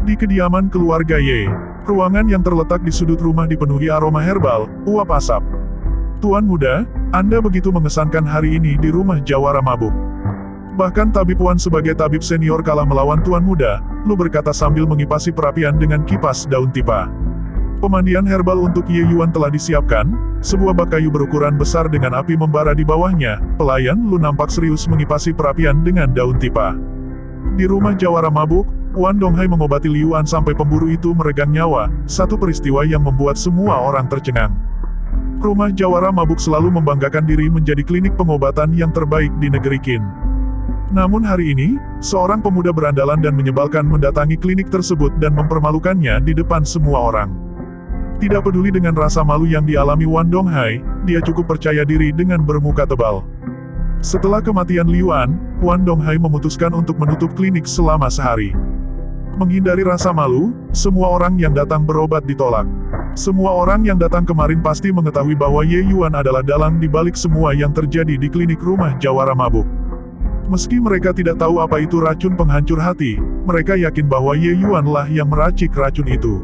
Di kediaman keluarga Ye, ruangan yang terletak di sudut rumah dipenuhi aroma herbal, uap asap. Tuan muda, Anda begitu mengesankan hari ini di rumah Jawara Mabuk. Bahkan tabib Wan sebagai tabib senior kalah melawan tuan muda, Lu berkata sambil mengipasi perapian dengan kipas daun tipa. Pemandian herbal untuk Ye Yuan telah disiapkan, sebuah bak kayu berukuran besar dengan api membara di bawahnya. Pelayan Lu nampak serius mengipasi perapian dengan daun tipa. Di rumah Jawara Mabuk, Wan Donghai mengobati Liu An sampai pemburu itu meregang nyawa, satu peristiwa yang membuat semua orang tercengang. Rumah Jawara Mabuk selalu membanggakan diri menjadi klinik pengobatan yang terbaik di negeri Qin. Namun hari ini, seorang pemuda berandalan dan menyebalkan mendatangi klinik tersebut dan mempermalukannya di depan semua orang. Tidak peduli dengan rasa malu yang dialami Wan Donghai, dia cukup percaya diri dengan bermuka tebal. Setelah kematian Liu An, Wan Donghai memutuskan untuk menutup klinik selama sehari. Menghindari rasa malu, semua orang yang datang berobat ditolak. Semua orang yang datang kemarin pasti mengetahui bahwa Ye Yuan adalah dalang di balik semua yang terjadi di klinik rumah Jawara Mabuk. Meski mereka tidak tahu apa itu racun penghancur hati, mereka yakin bahwa Ye Yuan lah yang meracik racun itu.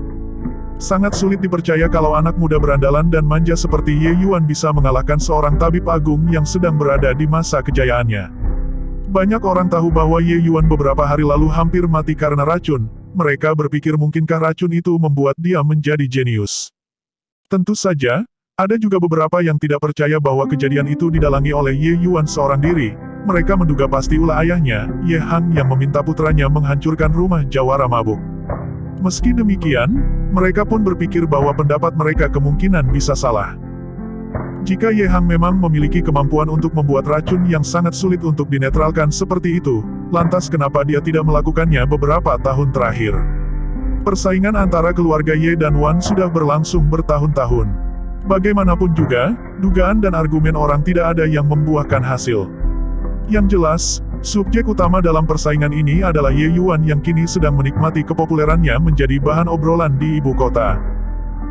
Sangat sulit dipercaya kalau anak muda berandalan dan manja seperti Ye Yuan bisa mengalahkan seorang tabib agung yang sedang berada di masa kejayaannya. Banyak orang tahu bahwa Ye Yuan beberapa hari lalu hampir mati karena racun. Mereka berpikir mungkinkah racun itu membuat dia menjadi jenius. Tentu saja, ada juga beberapa yang tidak percaya bahwa kejadian itu didalangi oleh Ye Yuan seorang diri. Mereka menduga pasti ulah ayahnya, Ye Hang yang meminta putranya menghancurkan rumah Jawara Mabuk. Meski demikian, mereka pun berpikir bahwa pendapat mereka kemungkinan bisa salah. Jika Ye Hang memang memiliki kemampuan untuk membuat racun yang sangat sulit untuk dinetralkan seperti itu, lantas kenapa dia tidak melakukannya beberapa tahun terakhir? Persaingan antara keluarga Ye dan Wan sudah berlangsung bertahun-tahun. Bagaimanapun juga, dugaan dan argumen orang tidak ada yang membuahkan hasil. Yang jelas, subjek utama dalam persaingan ini adalah Ye Yuan yang kini sedang menikmati kepopulerannya menjadi bahan obrolan di ibu kota.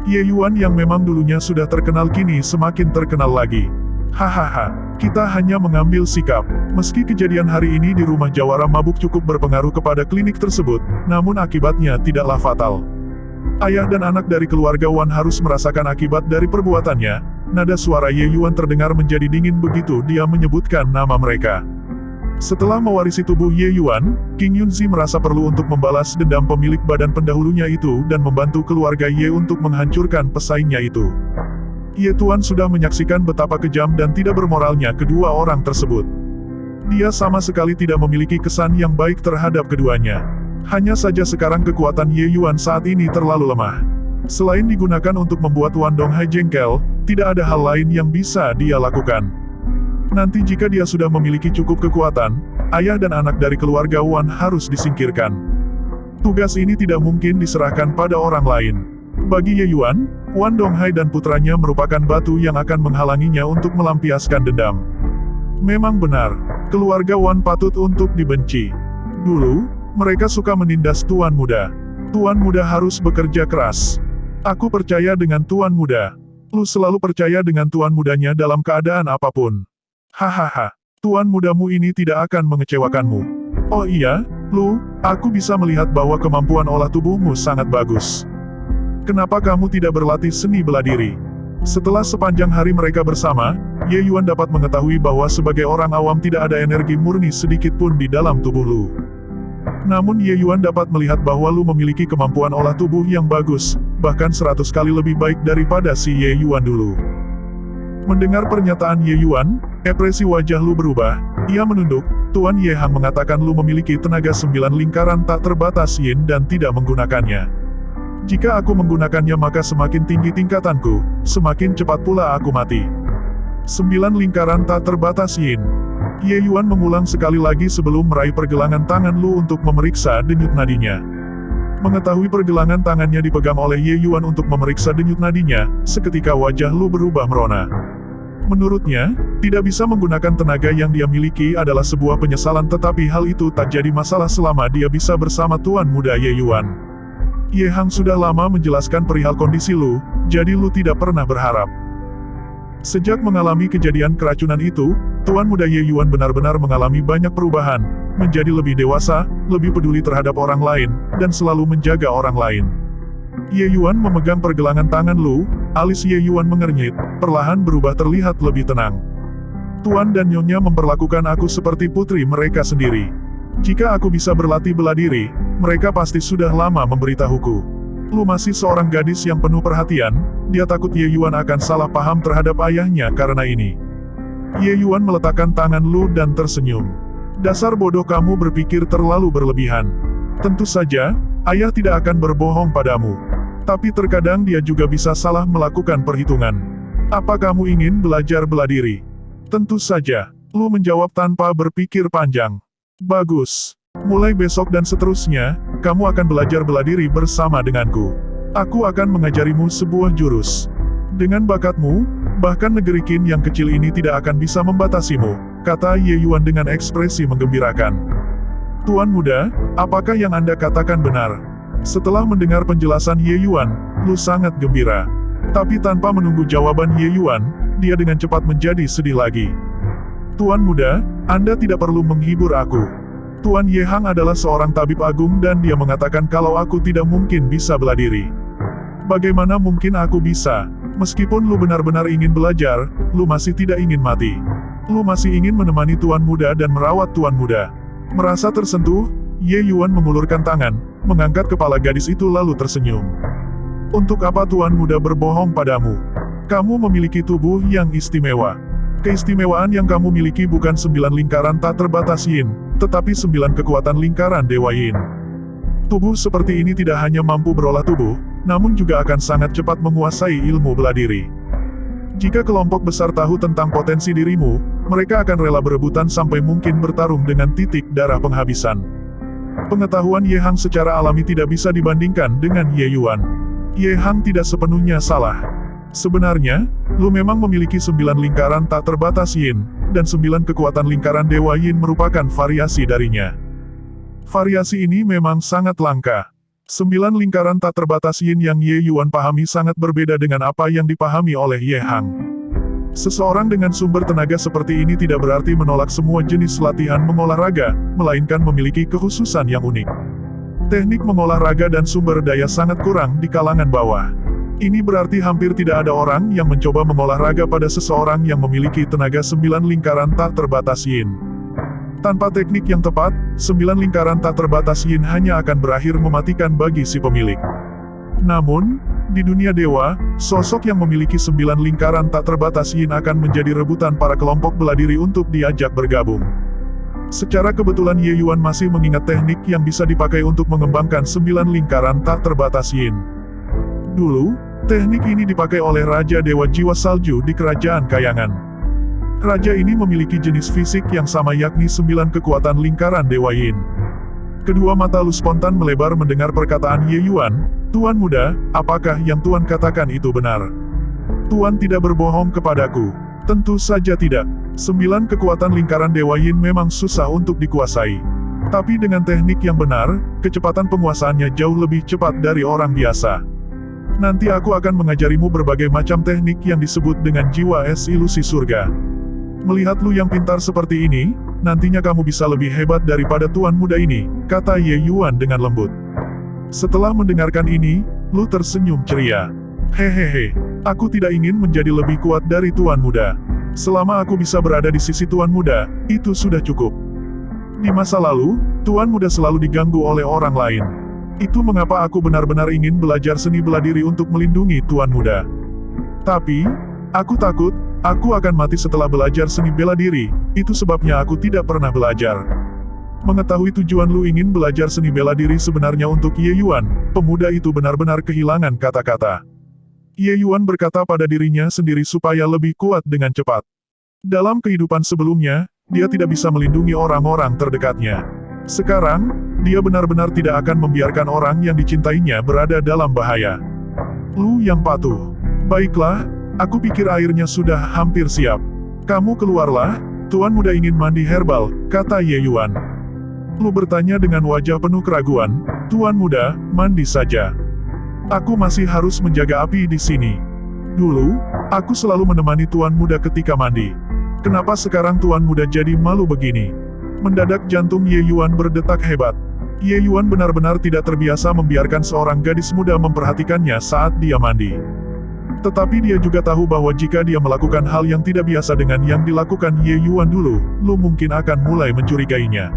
Ye Yuan yang memang dulunya sudah terkenal kini semakin terkenal lagi. Hahaha, kita hanya mengambil sikap. Meski kejadian hari ini di rumah Jawara Mabuk cukup berpengaruh kepada klinik tersebut, namun akibatnya tidaklah fatal. Ayah dan anak dari keluarga Wan harus merasakan akibat dari perbuatannya. Nada suara Ye Yuan terdengar menjadi dingin begitu dia menyebutkan nama mereka. Setelah mewarisi tubuh Ye Yuan, King Yunzi merasa perlu untuk membalas dendam pemilik badan pendahulunya itu dan membantu keluarga Ye untuk menghancurkan pesaingnya itu. Ye Tuan sudah menyaksikan betapa kejam dan tidak bermoralnya kedua orang tersebut. Dia sama sekali tidak memiliki kesan yang baik terhadap keduanya. Hanya saja sekarang kekuatan Ye Yuan saat ini terlalu lemah. Selain digunakan untuk membuat Wan Donghai jengkel, tidak ada hal lain yang bisa dia lakukan. Nanti jika dia sudah memiliki cukup kekuatan, ayah dan anak dari keluarga Wan harus disingkirkan. Tugas ini tidak mungkin diserahkan pada orang lain. Bagi Ye Yuan, Wan Donghai dan putranya merupakan batu yang akan menghalanginya untuk melampiaskan dendam. Memang benar, keluarga Wan patut untuk dibenci. Dulu, mereka suka menindas tuan muda. Tuan muda harus bekerja keras. Aku percaya dengan tuan muda. Lu selalu percaya dengan tuan mudanya dalam keadaan apapun. Hahaha, tuan mudamu ini tidak akan mengecewakanmu. Oh iya, Lu, aku bisa melihat bahwa kemampuan olah tubuhmu sangat bagus. Kenapa kamu tidak berlatih seni bela diri? Setelah sepanjang hari mereka bersama, Ye Yuan dapat mengetahui bahwa sebagai orang awam tidak ada energi murni sedikit pun di dalam tubuh Lu. Namun Ye Yuan dapat melihat bahwa Lu memiliki kemampuan olah tubuh yang bagus, bahkan 100 kali lebih baik daripada si Ye Yuan dulu. Mendengar pernyataan Ye Yuan, ekspresi wajah Lu berubah. Ia menunduk. Tuan Ye Hang mengatakan Lu memiliki tenaga 9 lingkaran tak terbatas yin dan tidak menggunakannya. Jika aku menggunakannya maka semakin tinggi tingkatanku, semakin cepat pula aku mati. 9 lingkaran tak terbatas yin. Ye Yuan mengulang sekali lagi sebelum meraih pergelangan tangan Lu untuk memeriksa denyut nadinya. Mengetahui pergelangan tangannya dipegang oleh Ye Yuan untuk memeriksa denyut nadinya, seketika wajah Lu berubah merona. Menurutnya, tidak bisa menggunakan tenaga yang dia miliki adalah sebuah penyesalan tetapi hal itu tak jadi masalah selama dia bisa bersama tuan muda Ye Yuan. Ye Hang sudah lama menjelaskan perihal kondisi Lu, jadi Lu tidak pernah berharap. Sejak mengalami kejadian keracunan itu, tuan muda Ye Yuan benar-benar mengalami banyak perubahan. menjadi lebih dewasa, lebih peduli terhadap orang lain, dan selalu menjaga orang lain. Ye Yuan memegang pergelangan tangan Lu, alis Ye Yuan mengernyit, perlahan berubah terlihat lebih tenang. Tuan dan Nyonya memperlakukan aku seperti putri mereka sendiri. Jika aku bisa berlatih bela diri, mereka pasti sudah lama memberitahuku. Lu masih seorang gadis yang penuh perhatian, dia takut Ye Yuan akan salah paham terhadap ayahnya karena ini. Ye Yuan meletakkan tangan Lu dan tersenyum. Dasar bodoh, kamu berpikir terlalu berlebihan. Tentu saja, ayah tidak akan berbohong padamu. Tapi terkadang dia juga bisa salah melakukan perhitungan. Apa kamu ingin belajar bela diri? Tentu saja, Lu menjawab tanpa berpikir panjang. Bagus. Mulai besok dan seterusnya, kamu akan belajar bela diri bersama denganku. Aku akan mengajarimu sebuah jurus. Dengan bakatmu, bahkan negeri Qin yang kecil ini tidak akan bisa membatasimu, kata Ye Yuan dengan ekspresi menggembirakan. Tuan muda, apakah yang Anda katakan benar? Setelah mendengar penjelasan Ye Yuan, Lu sangat gembira. Tapi tanpa menunggu jawaban Ye Yuan, dia dengan cepat menjadi sedih lagi. Tuan muda, Anda tidak perlu menghibur aku. Tuan Ye Hang adalah seorang tabib agung dan dia mengatakan kalau aku tidak mungkin bisa bela diri. Bagaimana mungkin aku bisa? Meskipun Lu benar-benar ingin belajar, Lu masih tidak ingin mati. Lu masih ingin menemani Tuan muda dan merawat Tuan muda. Merasa tersentuh, Ye Yuan mengulurkan tangan, mengangkat kepala gadis itu lalu tersenyum. Untuk apa Tuan muda berbohong padamu? Kamu memiliki tubuh yang istimewa. Keistimewaan yang kamu miliki bukan 9 lingkaran tak terbatas Yin, tetapi 9 kekuatan lingkaran Dewa Yin. Tubuh seperti ini tidak hanya mampu berolah tubuh, namun juga akan sangat cepat menguasai ilmu bela diri. Jika kelompok besar tahu tentang potensi dirimu, mereka akan rela berebutan sampai mungkin bertarung dengan titik darah penghabisan. Pengetahuan Ye Hang secara alami tidak bisa dibandingkan dengan Ye Yuan. Ye Hang tidak sepenuhnya salah. Sebenarnya, Lu memang memiliki 9 lingkaran tak terbatas Yin, dan 9 kekuatan lingkaran Dewa Yin merupakan variasi darinya. Variasi ini memang sangat langka. 9 lingkaran tak terbatas Yin yang Ye Yuan pahami sangat berbeda dengan apa yang dipahami oleh Ye Hang. Seseorang dengan sumber tenaga seperti ini tidak berarti menolak semua jenis latihan mengolahraga, melainkan memiliki kekhususan yang unik. Teknik mengolahraga dan sumber daya sangat kurang di kalangan bawah. Ini berarti hampir tidak ada orang yang mencoba mengolahraga pada seseorang yang memiliki tenaga 9 lingkaran tak terbatas Yin. Tanpa teknik yang tepat, 9 lingkaran tak terbatas Yin hanya akan berakhir mematikan bagi si pemilik. Namun, di dunia dewa, sosok yang memiliki 9 lingkaran tak terbatas Yin akan menjadi rebutan para kelompok bela diri untuk diajak bergabung. Secara kebetulan Ye Yuan masih mengingat teknik yang bisa dipakai untuk mengembangkan 9 lingkaran tak terbatas Yin. Dulu, teknik ini dipakai oleh Raja Dewa Jiwa Salju di Kerajaan Kayangan. Raja ini memiliki jenis fisik yang sama yakni 9 kekuatan lingkaran Dewa Yin. Kedua mata Lu spontan melebar mendengar perkataan Ye Yuan. Tuan muda, apakah yang Tuan katakan itu benar? Tuan tidak berbohong kepadaku. Tentu saja tidak. 9 kekuatan lingkaran Dewa Yin memang susah untuk dikuasai. Tapi dengan teknik yang benar, kecepatan penguasaannya jauh lebih cepat dari orang biasa. Nanti aku akan mengajarimu berbagai macam teknik yang disebut dengan jiwa es ilusi surga. Melihat Lu yang pintar seperti ini, nantinya kamu bisa lebih hebat daripada Tuan muda ini, kata Ye Yuan dengan lembut. Setelah mendengarkan ini, Lu tersenyum ceria. Hehehe, aku tidak ingin menjadi lebih kuat dari Tuan muda. Selama aku bisa berada di sisi Tuan muda, itu sudah cukup. Di masa lalu, Tuan muda selalu diganggu oleh orang lain. Itu mengapa aku benar-benar ingin belajar seni bela diri untuk melindungi Tuan muda. Tapi, aku takut, aku akan mati setelah belajar seni bela diri, itu sebabnya aku tidak pernah belajar. Mengetahui tujuan Lu ingin belajar seni bela diri sebenarnya untuk Ye Yuan, pemuda itu benar-benar kehilangan kata-kata. Ye Yuan berkata pada dirinya sendiri supaya lebih kuat dengan cepat. Dalam kehidupan sebelumnya, dia tidak bisa melindungi orang-orang terdekatnya. Sekarang, dia benar-benar tidak akan membiarkan orang yang dicintainya berada dalam bahaya. Lu yang patuh. Baiklah, aku pikir airnya sudah hampir siap. Kamu keluarlah, Tuan muda ingin mandi herbal, kata Ye Yuan. Lu bertanya dengan wajah penuh keraguan, Tuan muda, mandi saja. Aku masih harus menjaga api di sini. Dulu, aku selalu menemani Tuan muda ketika mandi. Kenapa sekarang Tuan muda jadi malu begini? Mendadak jantung Ye Yuan berdetak hebat. Ye Yuan benar-benar tidak terbiasa membiarkan seorang gadis muda memperhatikannya saat dia mandi. Tetapi dia juga tahu bahwa jika dia melakukan hal yang tidak biasa dengan yang dilakukan Ye Yuan dulu, Lu mungkin akan mulai mencurigainya.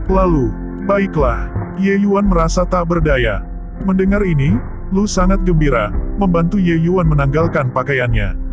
Lalu, baiklah, Ye Yuan merasa tak berdaya. Mendengar ini, Lu sangat gembira, membantu Ye Yuan menanggalkan pakaiannya.